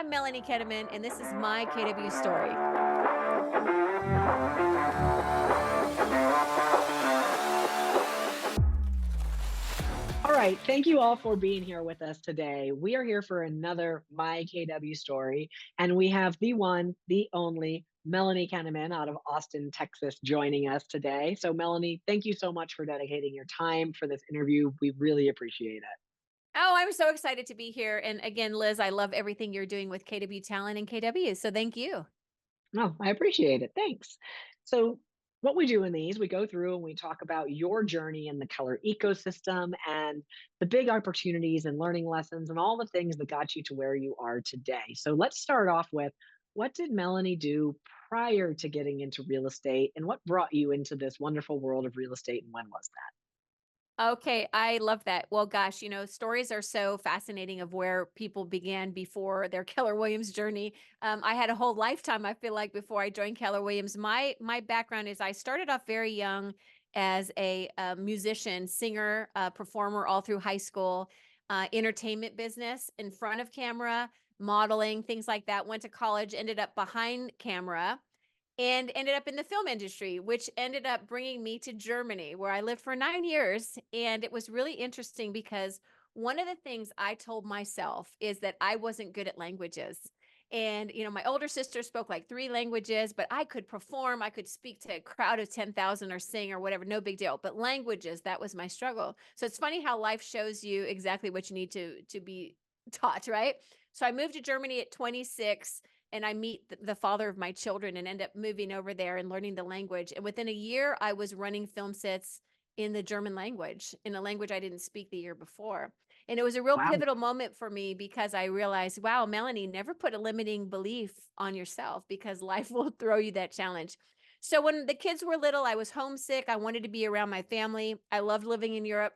I'm Melanie Kennemann, and this is my KW story. All right. Thank you all for being here with us today. We are here for another My KW story, and we have the one, the only Melanie Kennemann out of Austin, Texas, joining us today. So, Melanie, thank you so much for dedicating your time for this interview. We really appreciate it. Oh, I'm so excited to be here. And again, Liz, I love everything you're doing with KW Talent and KW. So thank you. No, I appreciate it. Thanks. So, what we do in these, we go through and we talk about your journey in the color ecosystem and the big opportunities and learning lessons and all the things that got you to where you are today. So, let's start off with what did Melanie do prior to getting into real estate and what brought you into this wonderful world of real estate and when was that? Okay, I love that. Well, gosh, stories are so fascinating of where people began before their Keller Williams journey. I had a whole lifetime, I feel like, before I joined Keller Williams. My background is I started off very young as a musician, singer, performer all through high school, entertainment business in front of camera, modeling, things like that. Went to college, ended up behind camera and ended up in the film industry, which ended up bringing me to Germany, where I lived for 9 years. And it was really interesting because one of the things I told myself is that I wasn't good at languages. And, my older sister spoke like three languages, but I could perform, I could speak to a crowd of 10,000 or sing or whatever, no big deal. But languages, that was my struggle. So it's funny how life shows you exactly what you need to be taught, right? So I moved to Germany at 26 and I meet the father of my children and end up moving over there and learning the language. And within a year, I was running film sets in the German language, in a language I didn't speak the year before. And it was a real Wow. pivotal moment for me because I realized, wow, Melanie, never put a limiting belief on yourself because life will throw you that challenge. So when the kids were little, I was homesick. I wanted to be around my family. I loved living in Europe,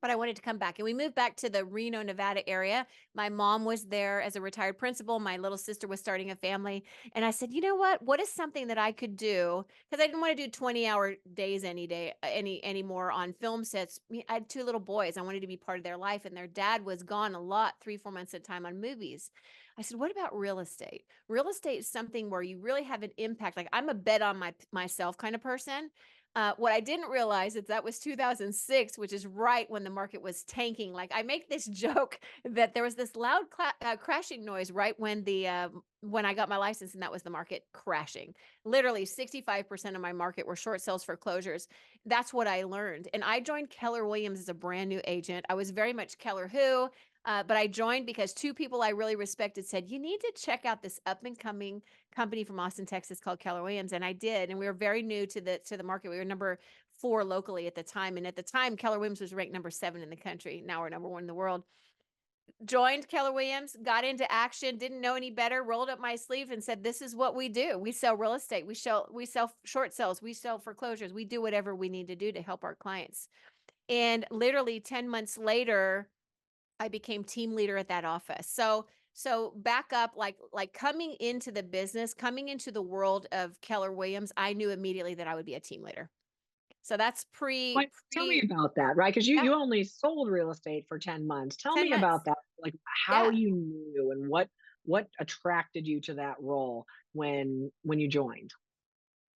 but I wanted to come back. And we moved back to the Reno, Nevada area. My mom was there as a retired principal. My little sister was starting a family. And I said, you know what? What is something that I could do? Because I didn't want to do 20-hour days any day, anymore on film sets. I had two little boys. I wanted to be part of their life. And their dad was gone a lot, 3, 4 months at a time on movies. I said, what about real estate? Real estate is something where you really have an impact. Like I'm a bet on myself kind of person. What I didn't realize is that was 2006, which is right when the market was tanking. Like I make this joke that there was this loud crashing noise right when I got my license, and that was the market crashing. Literally, 65% of my market were short sales foreclosures. That's what I learned, and I joined Keller Williams as a brand new agent. I was very much Keller who. But I joined because two people I really respected said, you need to check out this up and coming company from Austin, Texas called Keller Williams, and I did, and we were very new to the market. We were number 4 locally at the time, and at the time, Keller Williams was ranked number 7 in the country. Now we're number 1 in the world. Joined Keller Williams, got into action, didn't know any better, rolled up my sleeve and said, "This is what we do. We sell real estate. We sell short sales. We sell foreclosures. We do whatever we need to do to help our clients." And literally 10 months later, I became team leader at that office. So back up, like coming into the business, coming into the world of Keller Williams, I knew immediately that I would be a team leader. So that's Like, tell me about that, right? Because yeah, you only sold real estate for 10 months. Tell 10 me months. about that, like, how Yeah. you knew and what attracted you to that role when you joined?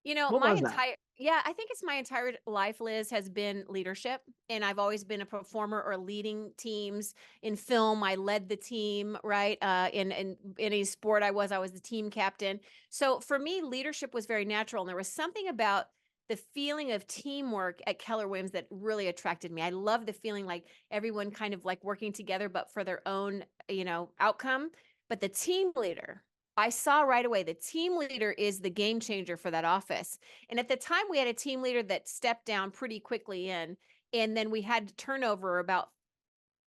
What My was that? entire yeah, I think it's my entire life, Liz, has been leadership. And I've always been a performer or leading teams in film. I led the team, right? In any sport I was the team captain. So for me, leadership was very natural. And there was something about the feeling of teamwork at Keller Williams that really attracted me. I love the feeling like everyone kind of like working together, but for their own, outcome. But the team leader, I saw right away the team leader is the game changer for that office. And at the time, we had a team leader that stepped down pretty quickly and then we had turnover about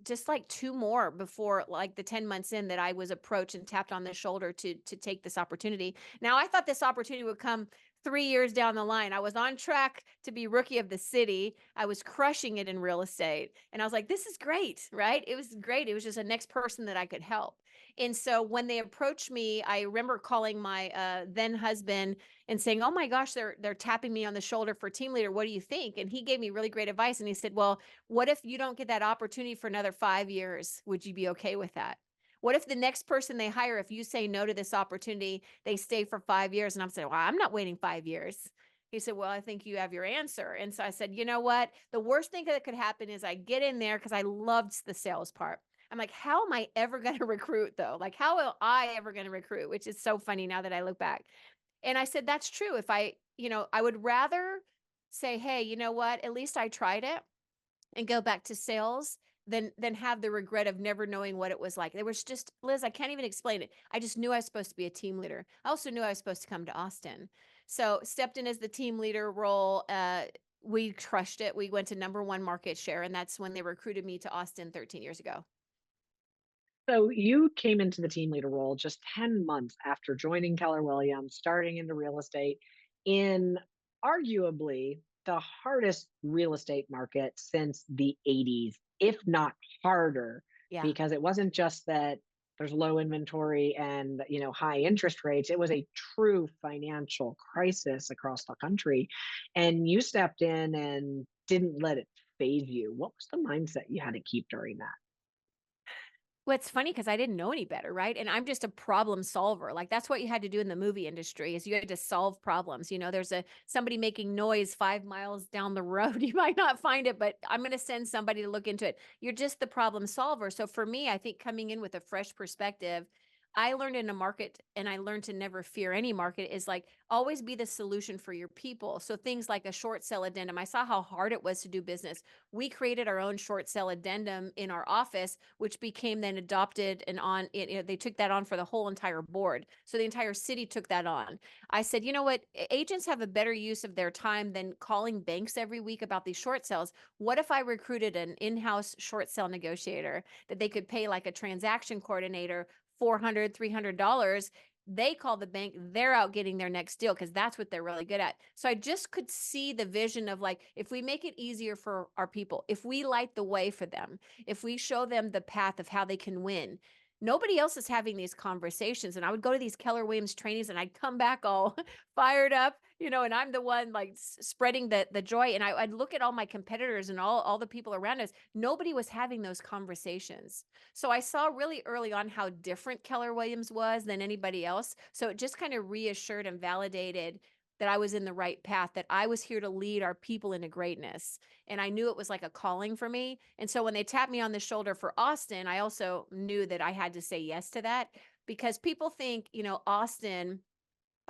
just like 2 more before like the 10 months in that I was approached and tapped on the shoulder to take this opportunity. Now, I thought this opportunity would come 3 years down the line. I was on track to be rookie of the city. I was crushing it in real estate. And I was like, this is great, right? It was great. It was just the next person that I could help. And so when they approached me, I remember calling my then husband and saying, "Oh my gosh, they're tapping me on the shoulder for team leader. What do you think?" And he gave me really great advice. And he said, "Well, what if you don't get that opportunity for another 5 years? Would you be okay with that?" What if the next person they hire, if you say no to this opportunity, they stay for 5 years? And I'm saying, well, I'm not waiting 5 years. He said, well, I think you have your answer. And so I said, you know what? The worst thing that could happen is I get in there because I loved the sales part. I'm like, how am I ever going to recruit though? Like, how will I ever going to recruit? Which is so funny now that I look back. And I said, that's true. If I, I would rather say, hey, you know what? At least I tried it and go back to sales than have the regret of never knowing what it was like. There was just, Liz, I can't even explain it. I just knew I was supposed to be a team leader. I also knew I was supposed to come to Austin. So stepped in as the team leader role. We crushed it. We went to #1 market share, and that's when they recruited me to Austin 13 years ago. So you came into the team leader role just 10 months after joining Keller Williams, starting into real estate in arguably the hardest real estate market since the 80s, if not harder, Yeah. because it wasn't just that there's low inventory and high interest rates. It was a true financial crisis across the country. And you stepped in and didn't let it phase you. What was the mindset you had to keep during that? Well, it's funny because I didn't know any better, right? And I'm just a problem solver. Like that's what you had to do in the movie industry is you had to solve problems. There's somebody making noise 5 miles down the road. You might not find it, but I'm going to send somebody to look into it. You're just the problem solver. So for me, I think coming in with a fresh perspective, I learned in a market and I learned to never fear any market is like always be the solution for your people. So things like a short sale addendum. I saw how hard it was to do business. We created our own short sale addendum in our office, which became then adopted and on it, they took that on for the whole entire board. So the entire city took that on. I said, you know what? Agents have a better use of their time than calling banks every week about these short sales. What if I recruited an in-house short sale negotiator that they could pay like a transaction coordinator 400, $300? They call the bank, they're out getting their next deal because that's what they're really good at. So I just could see the vision of like, if we make it easier for our people, if we light the way for them, if we show them the path of how they can win, nobody else is having these conversations. And I would go to these Keller Williams trainings and I'd come back all fired up, and I'm the one like spreading the joy. And I'd look at all my competitors and all the people around us. Nobody was having those conversations. So I saw really early on how different Keller Williams was than anybody else. So it just kind of reassured and validated that I was in the right path, that I was here to lead our people into greatness. And I knew it was like a calling for me. And so when they tapped me on the shoulder for Austin, I also knew that I had to say yes to that because people think, Austin,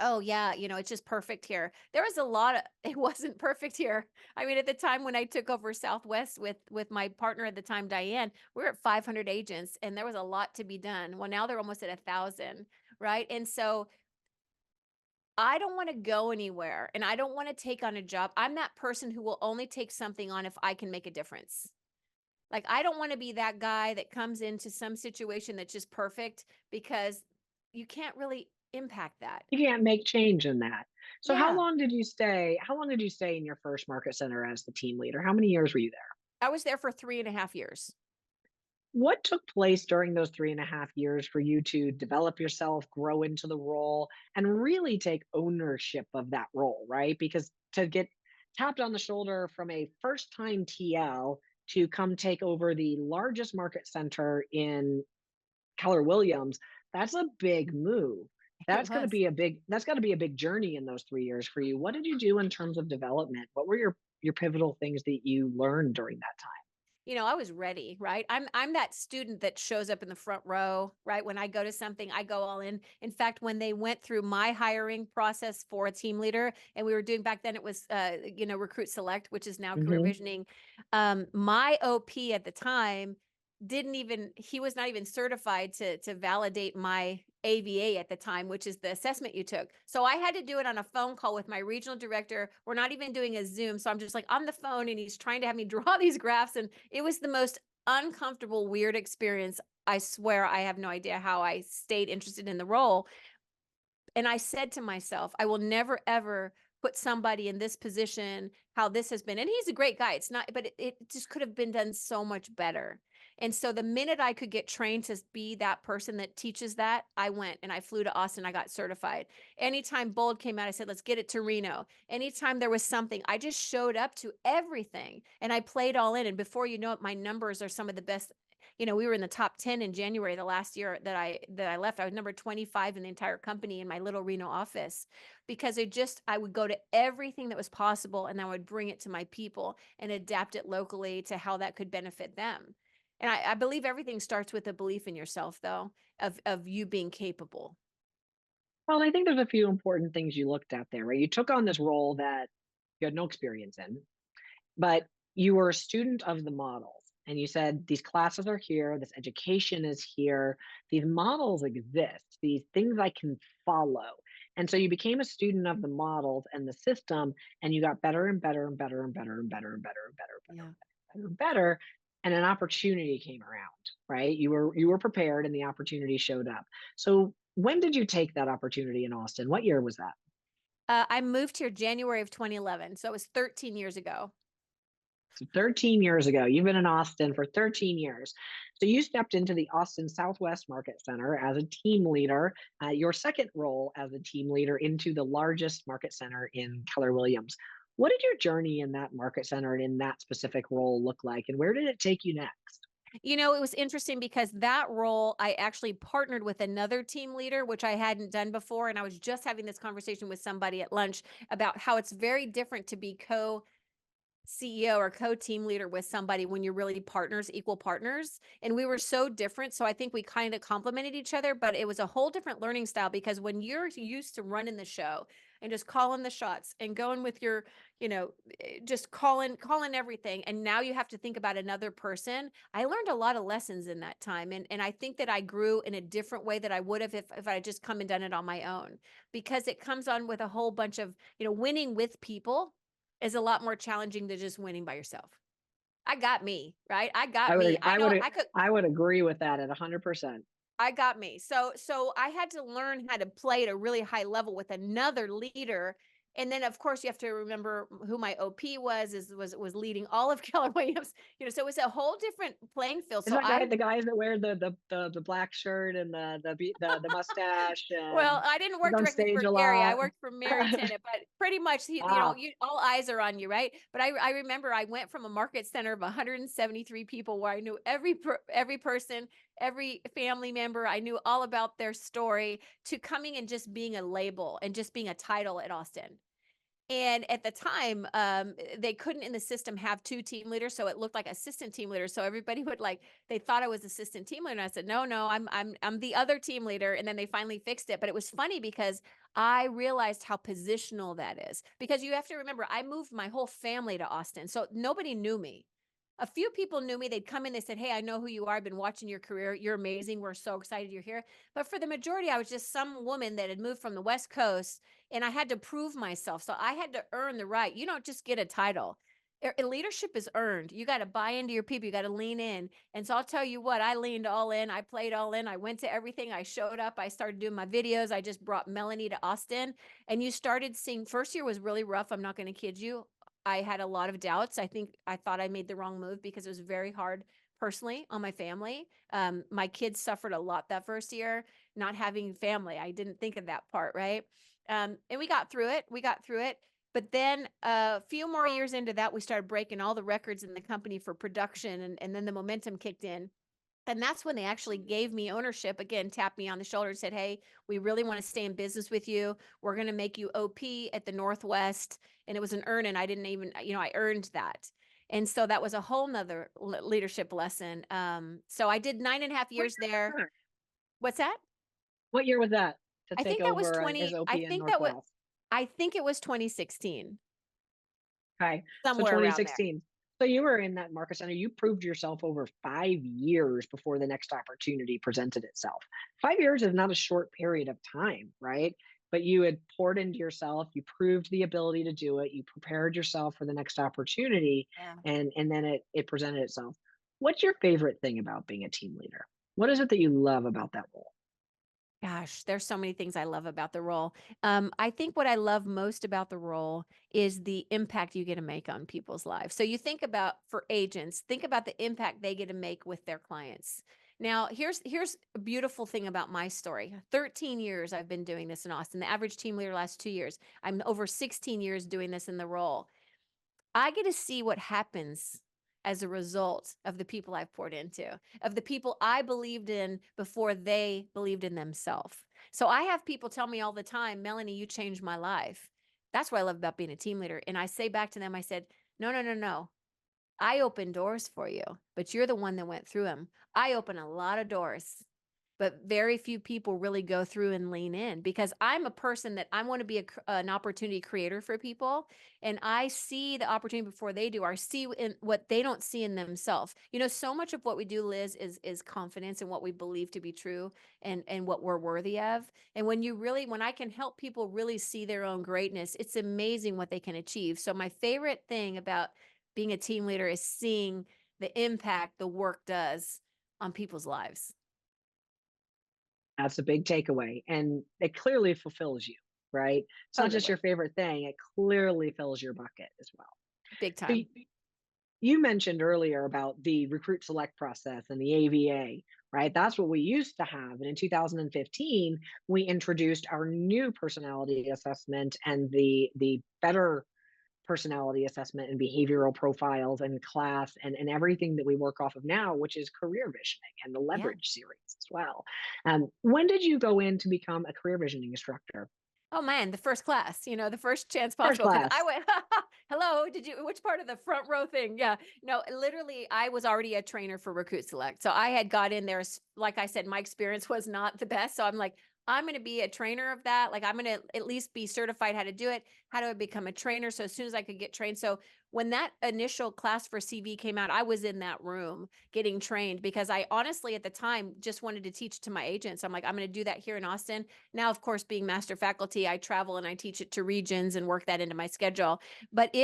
oh yeah, it's just perfect here. There was a lot of it wasn't perfect here. I mean, at the time when I took over Southwest with my partner at the time, Diane, we were at 500 agents and there was a lot to be done. Well, now they're almost at 1,000, right? And so I don't want to go anywhere and I don't want to take on a job. I'm that person who will only take something on if I can make a difference. Like I don't want to be that guy that comes into some situation that's just perfect because you can't really impact that. You can't make change in that. So how Yeah. long did you stay how long did you stay in your first market center as the team leader? How many years were you there? I was there for 3.5 years. What took place during those 3.5 years for you to develop yourself, grow into the role, and really take ownership of that role, right? Because to get tapped on the shoulder from a first-time TL to come take over the largest market center in Keller Williams, that's a big move. It was. That's gotta be a big journey in those 3 years for you. What did you do in terms of development? What were your pivotal things that you learned during that time? I was ready, right? I'm that student that shows up in the front row, right? When I go to something, I go all in. In fact, when they went through my hiring process for a team leader, and we were doing back then, it was Recruit Select, which is now Career Mhm. Visioning. My OP at the time didn't even he was not even certified to validate my AVA at the time, which is the assessment you took. So I had to do it on a phone call with my regional director. We're not even doing a Zoom. So I'm just like on the phone and he's trying to have me draw these graphs. And it was the most uncomfortable, weird experience. I swear I have no idea how I stayed interested in the role. And I said to myself, I will never ever put somebody in this position how this has been. And he's a great guy. It's not, but it just could have been done so much better. And so the minute I could get trained to be that person that teaches that, I went and I flew to Austin. I got certified. Anytime Bold came out, I said, let's get it to Reno. Anytime there was something, I just showed up to everything and I played all in. And before you know it, my numbers are some of the best. We were in the top 10 in January, the last year that I left. I was number 25 in the entire company in my little Reno office because I would go to everything that was possible and I would bring it to my people and adapt it locally to how that could benefit them. And I believe everything starts with a belief in yourself, though, of you being capable. Well, I think there's a few important things you looked at there, right? You took on this role that you had no experience in, but you were a student of the models. And you said, these classes are here, this education is here, these models exist, these things I can follow. And so you became a student of the models and the system, and you got better and better and better and better and better and better and better and better Yeah. and better and better. And an opportunity came around, right? You were prepared and the opportunity showed up. So when did you take that opportunity in Austin? What year was that? I moved here January of 2011, so it was 13 years ago. So 13 years ago, you've been in Austin for 13 years. So you stepped into the Austin Southwest Market Center as a team leader, your second role as a team leader into the largest market center in Keller Williams. What did your journey in that market center and in that specific role look like? And where did it take you next? It was interesting because that role, I actually partnered with another team leader, which I hadn't done before. And I was just having this conversation with somebody at lunch about how it's very different to be CEO or co-team leader with somebody when you're really partners, equal partners. And we were so different. So I think we kind of complemented each other, but it was a whole different learning style because when you're used to running the show and just calling the shots and going with your, just calling everything. And now you have to think about another person. I learned a lot of lessons in that time. And I think that I grew in a different way that I would have if I had just come and done it on my own because it comes on with a whole bunch of, winning with people is a lot more challenging than just winning by yourself. I got me, right? I got I me. would, I I know would, I could I would agree with that at 100%. I got me. So I had to learn how to play at a really high level with another leader. And then of course you have to remember who my OP was leading all of Keller Williams, so it was a whole different playing field. Is So that guy I the guys that wear the black shirt and the mustache Well, and I didn't is work on directly stage for a Gary. I lot? worked for Mary Tennant, but pretty much Ah, all eyes are on you, right? But I remember I went from a market center of 173 people where I knew every person, every family member, I knew all about their story to coming and just being a label and just being a title at Austin. And at the time, they couldn't in the system have 2 team leaders, so it looked like assistant team leaders. So everybody would they thought I was assistant team leader. And I said, no, no, I'm the other team leader. And then they finally fixed it. But it was funny because I realized how positional that is. Because you have to remember, I moved my whole family to Austin, so nobody knew me. A few people knew me. They'd come in, they said, hey, I know who you are. I've been watching your career. You're amazing. We're so excited you're here. But for the majority, I was just some woman that had moved from the West Coast and I had to prove myself. So I had to earn the right. You don't just get a title. Leadership is earned. You got to buy into your people. You got to lean in. And so I'll tell you what, I leaned all in. I played all in. I went to everything. I showed up. I started doing my videos. I just brought Melanie to Austin. And you started seeing, first year was really rough. I'm not going to kid you. I had a lot of doubts. I think I thought I made the wrong move because it was very hard personally on my family. My kids suffered a lot that first year, not having family. I didn't think of that part, right? And we got through it. We got through it. But then a few more years into that, we started breaking all the records in the company for production, and then the momentum kicked in. And that's when they actually gave me ownership again, tapped me on the shoulder and said, hey, we really want to stay in business with you. We're going to make you OP at the Northwest. And it was an earn, and I didn't even, I earned that. And so that was a whole nother leadership lesson. So I did 9.5 years what year there. was that? What's that? What year was that to I take think that was over as 20, OP in Northwest? I think it was 2016, Okay, so somewhere around there. 2016. So you were in that market center. You proved yourself over 5 years before the next opportunity presented itself. 5 years is not a short period of time, right? But you had poured into yourself. You proved the ability to do it. You prepared yourself for the next opportunity, Yeah. and then it presented itself. What's your favorite thing about being a team leader? What is it that you love about that role? Gosh, there's so many things I love about the role. I think what I love most about the role is the impact you get to make on people's lives. So you think about for agents, think about the impact they get to make with their clients. Now, here's a beautiful thing about my story. 13 years I've been doing this in Austin. The average team leader last 2 years. I'm over 16 years doing this in the role. I get to see what happens as a result of the people I've poured into, of the people I believed in before they believed in themselves. So I have people tell me all the time, Melanie, you changed my life. That's what I love about being a team leader. And I say back to them, I said, no, no, no, no. I opened doors for you, but you're the one that went through them. I open a lot of doors, but very few people really go through and lean in because I'm a person that I want to be an opportunity creator for people. And I see the opportunity before they do, or I see in what they don't see in themselves. You know, so much of what we do, Liz, is confidence in what we believe to be true and what we're worthy of. And when I can help people really see their own greatness, it's amazing what they can achieve. So my favorite thing about being a team leader is seeing the impact the work does on people's lives. That's a big takeaway, and it clearly fulfills you, right? It's not just Totally. your favorite thing, it clearly fills your bucket as well. Big So time. you mentioned earlier about the recruit select process and the AVA, right? That's what we used to have. And in 2015, we introduced our new personality assessment and the better personality assessment and behavioral profiles and class and everything that we work off of now, which is career visioning and the Yeah. leverage series as well. When did you go in to become a career visioning instructor? Oh man, the first class, the first chance First possible. Cause I class. went, hello, which part of the front row thing? Yeah. No, literally, I was already a trainer for Recruit Select. So I had got in there, like I said, my experience was not the best. So I'm like, I'm going to be a trainer of that. Like, I'm going to at least be certified how to do it. How do I become a trainer? So as soon as I could get trained. So when that initial class for CV came out, I was in that room getting trained because I honestly, at the time, just wanted to teach to my agents. I'm like, I'm going to do that here in Austin. Now, of course, being master faculty, I travel and I teach it to regions and work that into my schedule. But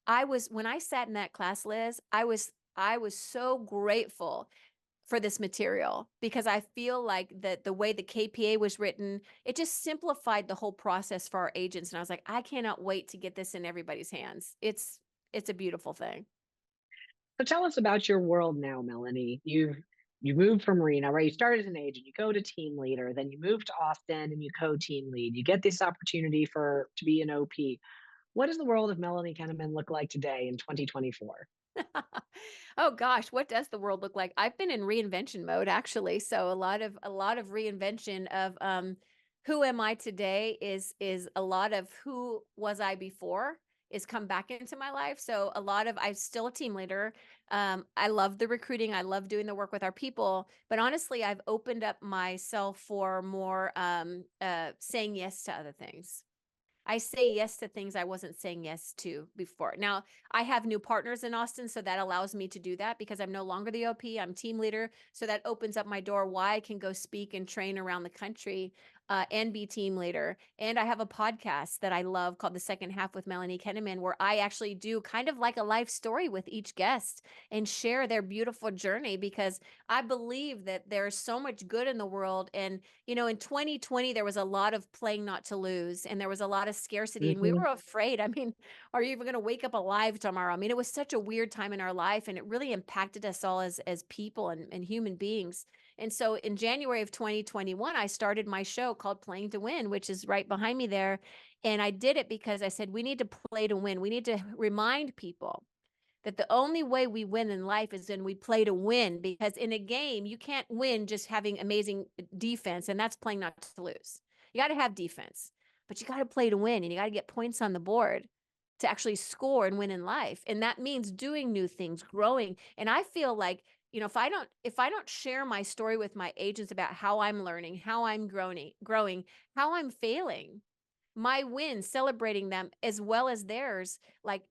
I was, when I sat in that class, Liz, I was so grateful for this material because I feel like the way the KPA was written, it just simplified the whole process for our agents. And I was like, I cannot wait to get this in everybody's hands. It's a beautiful thing. So tell us about your world now, Melanie. You moved from Reno, right? You started as an agent, you go to team leader, then you move to Austin and you co-team lead. You get this opportunity for to be an OP. What does the world of Melanie Kennemann look like today in 2024? Oh gosh, what does the world look like? I've been in reinvention mode actually. So a lot of reinvention of who am I today is a lot of who was I before is come back into my life. So a lot of I'm still a team leader. I love the recruiting. I love doing the work with our people. But honestly, I've opened up myself for more saying yes to other things. I say yes to things I wasn't saying yes to before. Now, I have new partners in Austin, so that allows me to do that because I'm no longer the OP, I'm team leader. So that opens up my door why I can go speak and train around the country and be team leader. And I have a podcast that I love called The Second Half with Melanie Kennemann, where I actually do kind of like a life story with each guest and share their beautiful journey because I believe that there's so much good in the world. And in 2020, there was a lot of playing not to lose, and there was a lot of scarcity, and we Hmm. were afraid. I mean, are you even going to wake up alive tomorrow? I mean, it was such a weird time in our life, and it really impacted us all as people and human beings. And so in January of 2021, I started my show called Playing to Win, which is right behind me there. And I did it because I said, we need to play to win. We need to remind people that the only way we win in life is when we play to win because in a game you can't win just having amazing defense, and that's playing not to lose. You got to have defense, but you got to play to win, and you got to get points on the board to actually score and win in life. And that means doing new things, growing. And I feel like if I don't share my story with my agents about how I'm learning, how I'm growing, how I'm failing, my wins, celebrating them as well as theirs, like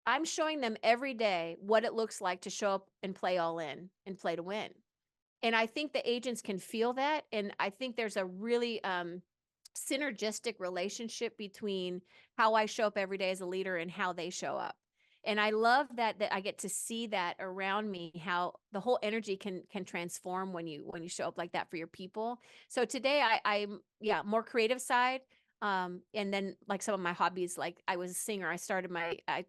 I'm showing them every day what it looks like to show up and play all in and play to win. And I think the agents can feel that. And I think there's a really synergistic relationship between how I show up every day as a leader and how they show up. And I love that I get to see that around me, how the whole energy can transform when you show up like that for your people. So today I'm yeah, more creative side. And then like some of my hobbies, like I was a singer. I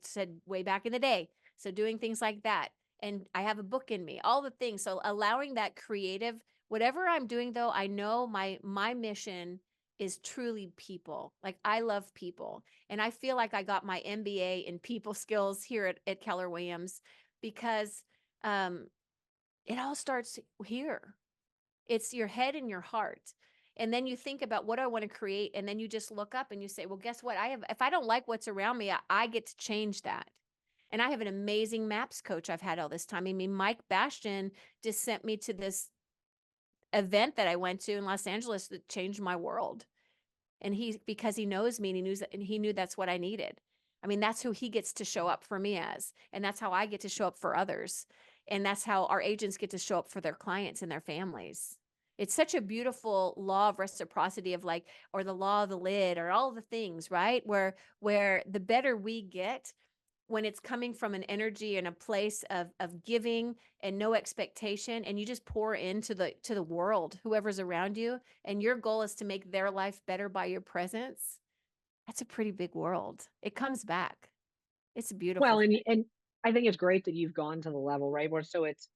said way back in the day. So doing things like that. And I have a book in me, all the things. So allowing that creative, whatever I'm doing though, I know my mission is truly people. Like I love people. And I feel like I got my MBA in people skills here at Keller Williams. because um, it all starts here. It's your head and your heart. And then you think about what do I want to create, and then you just look up and you say, well, guess what? I have if I don't like what's around me, I get to change that. And I have an amazing maps coach I've had all this time. I mean, Mike Bastion just sent me to this event that I went to in Los Angeles that changed my world. And he because he knows me and he knew that's what I needed. I mean, that's who he gets to show up for me as, and that's how I get to show up for others. And that's how our agents get to show up for their clients and their families. It's such a beautiful law of reciprocity of like, or the law of the lid, or all the things, right? Where the better we get, when it's coming from an energy and a place of giving and no expectation, and you just pour into the world, whoever's around you, and your goal is to make their life better by your presence, that's a pretty big world. It comes back. It's a beautiful Well, thing. and I think it's great that you've gone to the level, right, where so it's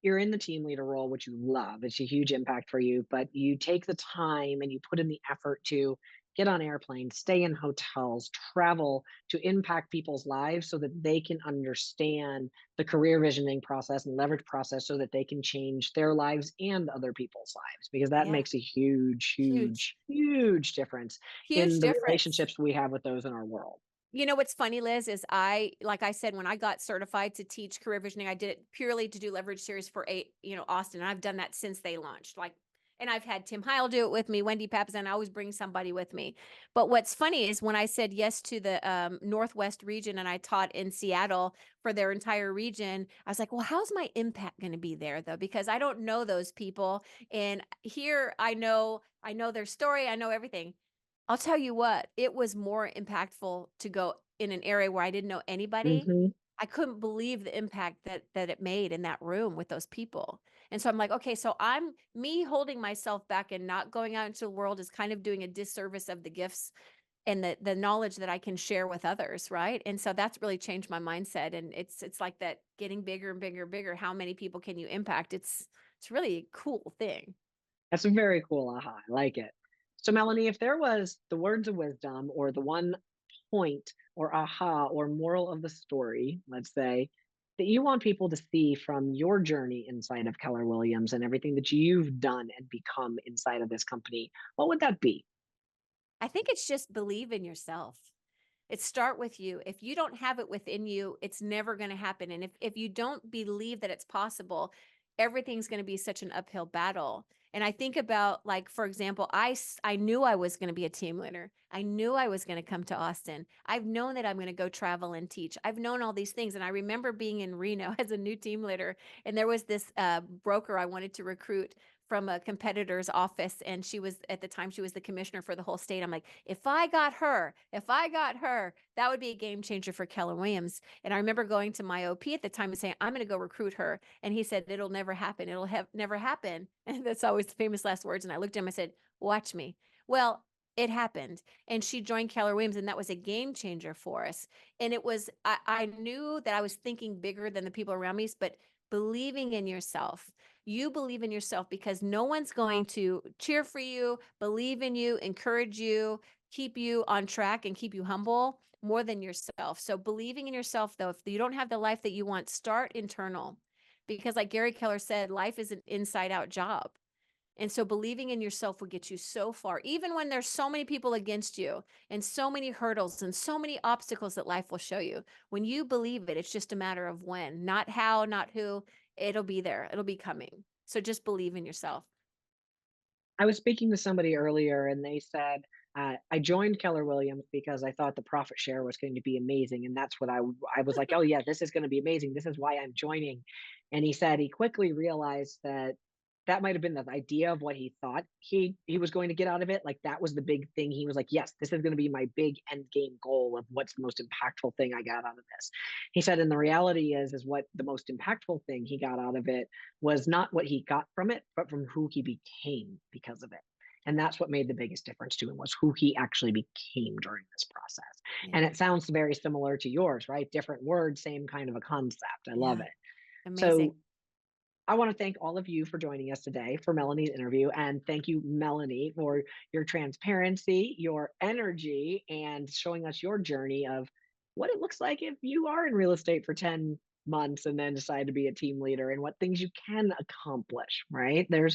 you're in the team leader role, which you love. It's a huge impact for you, but you take the time and you put in the effort to get on airplanes, stay in hotels, travel to impact people's lives so that they can understand the career visioning process and leverage process so that they can change their lives and other people's lives, because that Yeah. makes a huge, Huge. huge, huge difference Huge in the difference. relationships we have with those in our world. You know what's funny, Liz, is like I said, when I got certified to teach career visioning, I did it purely to do leverage series for Austin. And I've done that since they launched. And I've had Tim Heil do it with me, Wendy Papasan. I always bring somebody with me. But what's funny is when I said yes to the Northwest region and I taught in Seattle for their entire region, I was like, well, how's my impact going to be there though? Because I don't know those people. And here I know their story, I know everything. I'll tell you what, it was more impactful to go in an area where I didn't know anybody. Hmm. I couldn't believe the impact that it made in that room with those people. And so I'm like, okay, so I'm me holding myself back and not going out into the world is kind of doing a disservice of the gifts and the knowledge that I can share with others, right? And so that's really changed my mindset. And it's like that getting bigger and bigger and bigger. How many people can you impact? It's really a cool thing. That's a very cool aha. I like it. So, Melanie, if there was the words of wisdom or the one point or aha or moral of the story, let's say, that you want people to see from your journey inside of Keller Williams and everything that you've done and become inside of this company, what would that be? I think it's just believe in yourself. It start with you. If you don't have it within you, it's never going to happen. And if you don't believe that it's possible, everything's going to be such an uphill battle. And I think about like for example, I knew I was going to be a team leader. I knew I was going to come to Austin. I've known that I'm going to go travel and teach. I've known all these things and I remember being in Reno as a new team leader and there was this broker I wanted to recruit from a competitor's office and she was at the time she was the commissioner for the whole state. I'm like, if I got her, that would be a game changer for Keller Williams. And I remember going to my OP at the time and saying, I'm going to go recruit her. And he said, it'll never happen. It'll have never happen. And that's always the famous last words. And I looked at him, I said, watch me. Well, it happened and she joined Keller Williams and that was a game changer for us. And I knew that I was thinking bigger than the people around me, but believing in yourself. You believe in yourself because no one's going to cheer for you, believe in you, encourage you, keep you on track and keep you humble more than yourself. So believing in yourself though, if you don't have the life that you want, start internal. Because like Gary Keller said, life is an inside out job. And so believing in yourself will get you so far, even when there's so many people against you and so many hurdles and so many obstacles that life will show you. When you believe it, it's just a matter of when, not how, not who. It'll be there, it'll be coming. So just believe in yourself. I was speaking to somebody earlier and they said, I joined Keller Williams because I thought the profit share was going to be amazing. And that's what I was like, oh, yeah, this is going to be amazing. This is why I'm joining. And he said he quickly realized that that might have been the idea of what he thought he was going to get out of it. Like that was the big thing. He was like, yes, this is going to be my big end game goal of what's the most impactful thing I got out of this. He said, and the reality is what the most impactful thing he got out of it was not what he got from it, but from who he became because of it. And that's what made the biggest difference to him was who he actually became during this process. Yeah. And it sounds very similar to yours, right? Different words, same kind of a concept. I love Yeah. it. Amazing. So I want to thank all of you for joining us today for Melanie's interview. And thank you, Melanie, for your transparency, your energy, and showing us your journey of what it looks like if you are in real estate for 10, months and then decide to be a team leader and what things you can accomplish, right? There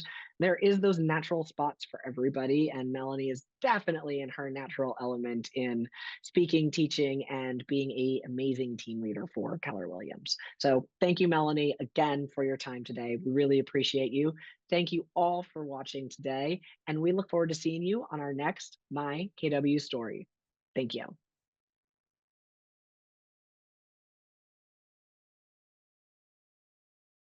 is those natural spots for everybody, and Melanie is definitely in her natural element in speaking, teaching, and being a amazing team leader for Keller Williams. So thank you, Melanie, again for your time today. We really appreciate you. Thank you all for watching today, and we look forward to seeing you on our next My KW story. Thank you.